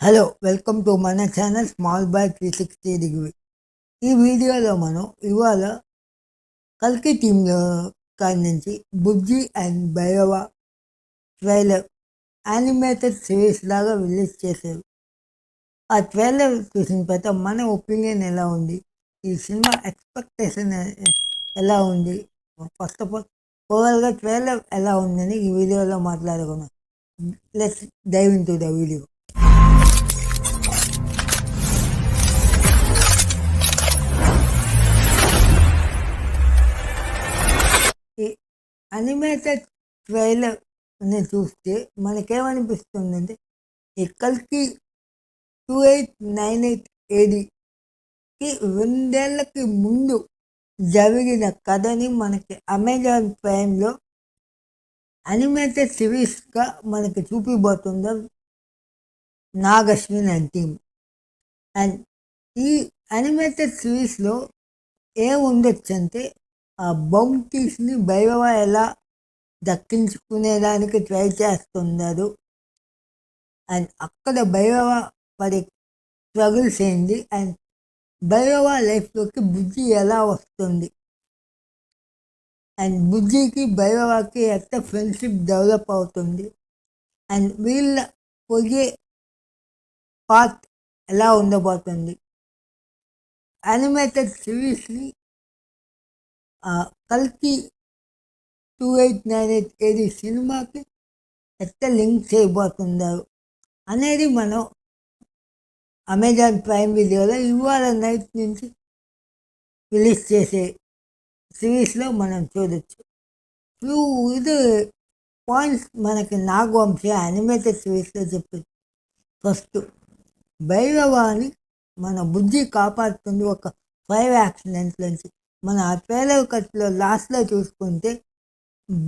Hello welcome to మన channel small boy 360 degree. ఈ వీడియోలో మనం ఇవాళ కల్కి టీంలో కాడి నుంచి Bujji and Bhairava trailer animated series లాగా రిలీజ్ చేశారు. ఆ ట్రైలర్ చూసిన తర్వాత మన ఒపీనియన్ ఎలా ఉంది, ఈ సినిమా ఎక్స్పెక్టేషన్ ఎలా ఉంది, ఫస్ట్ ఆఫ్ ఆల్ ఓవరాల్గా ట్రైలర్ ఎలా ఉందని ఈ వీడియోలో మాట్లాడుకున్నాం. Let's dive into the video. ఈ అనిమేటెడ్ ట్రైలర్ని చూస్తే మనకేమనిపిస్తుందంటే ఈ కల్కి 2898 ఏడికి 2 ఏళ్ళకి ముందు జరిగిన కథని మనకి అమెజాన్ ప్రైమ్లో అనిమేటెడ్ సిరీస్గా మనకి చూపిపోతుందో Nag Ashwin and team. And ఈ అనిమేటెడ్ సిరీస్లో ఏముండొచ్చు అంటే ఆ బౌంటీస్ని భైరవ ఎలా దక్కించుకునేదానికి ట్రై చేస్తున్నారు అండ్ అక్కడ భైరవ పడే స్ట్రగుల్స్ ఏంటి అండ్ భైరవ లైఫ్లోకి బుజ్జి ఎలా వస్తుంది అండ్ బుజ్జికి భైరవకి ఎంత ఫ్రెండ్షిప్ డెవలప్ అవుతుంది అండ్ వీళ్ళ పోయే పాత్ ఎలా ఉండబోతుంది. యానిమేటెడ్ సిరీస్ని కల్కి 2898 ఏడి సినిమాకి ఎట్లా లింక్ చేయబోతున్నారు అనేది మనం అమెజాన్ ప్రైమ్ వీడియోలో ఇవాళ నైట్ నుంచి రిలీజ్ చేసే సిరీస్లో మనం చూడొచ్చు. ఇది పాయింట్స్ మనకి నాగవంశ యానిమేటెడ్ సిరీస్లో చెప్పింది. ఫస్ట్, భైరవాని మన బుజ్జి కాపాడుతుంది ఒక 5 యాక్సిడెంట్స్ నుంచి. మన ఆ ట్రైలర్ కట్లో లాస్ట్లో చూసుకుంటే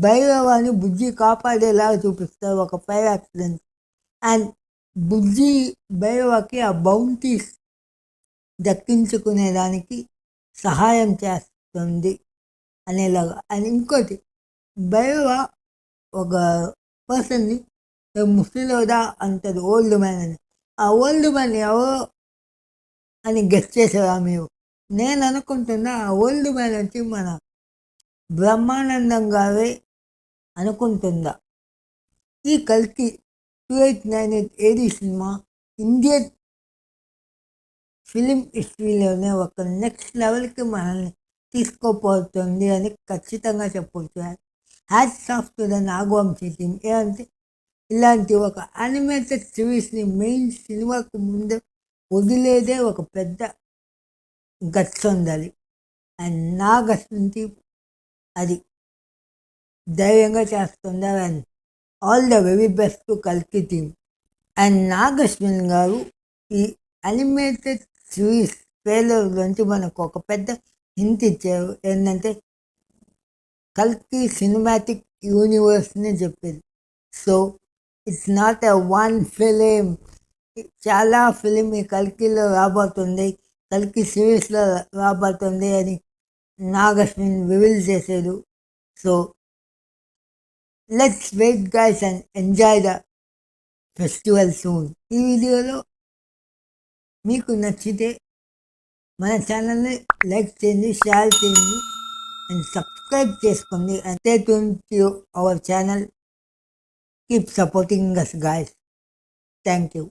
భైరవాని బుజ్జి కాపాడేలాగా చూపిస్తారు ఒక 5 యాక్సిడెంట్స్. అండ్ బుజ్జి భైరవకి ఆ బౌంటీస్ దక్కించుకునేదానికి సహాయం చేస్తుంది అనేలాగా. అండ్ ఇంకోటి, భైరవ ఒక పర్సన్ని ముసలిదా అంటారు, ఓల్డ్ మ్యాన్ అని. ఆ ఓల్డ్ మ్యాన్ ఎవరో అని గెస్ట్ చేసారా మీరు? నేను అనుకుంటున్నా ఆ ఓల్డ్ మ్యాన్ వచ్చి మన బ్రహ్మానందం గారే అనుకుంటుందా. ఈ కల్కి 2898 ఏడి సినిమా ఇండియన్ ఫిలిం హిస్టరీలోనే ఒక నెక్స్ట్ లెవెల్కి మనల్ని తీసుకోపోతుంది అని ఖచ్చితంగా చెప్పవచ్చు. Hats off to the Nagavamsi team. ఏమంటే ఇలాంటి ఒక యానిమేటెడ్ సిరీస్ని మెయిన్ సినిమాకు ముందు వదిలేదే ఒక పెద్ద గట్స్ ఉండాలి. అండ్ నాగ్ అశ్విన్ టీమ్ అది ధైర్యంగా చేస్తున్నారు. And all the very best to కల్కి టీమ్. అండ్ నాగ్ అశ్విన్ గారు ఈ అనిమేటెడ్ సిరీస్ ట్రైలర్ నుంచి మనకు ఒక పెద్ద హింట్ ఇచ్చారు. ఏంటంటే కల్కి సినిమాటిక్ యూనివర్స్ని చెప్పేది. So it's not a one film, చాలా ఫిలిం ఈ కల్కిలో రాబోతుంది, కల్కి సిరీస్లో రాబోతుంది అని నాగ్ అశ్విన్ రివీల్ చేశాడు. So let's wait guys and enjoy the festival soon. ఈ వీడియోలో మీకు నచ్చితే మన ఛానల్ని లైక్ చేయండి, షేర్ చేయండి అండ్ సబ్స్క్రైబ్ చేసుకోండి. And stay tune to our channel. Keep supporting us guys. Thank you.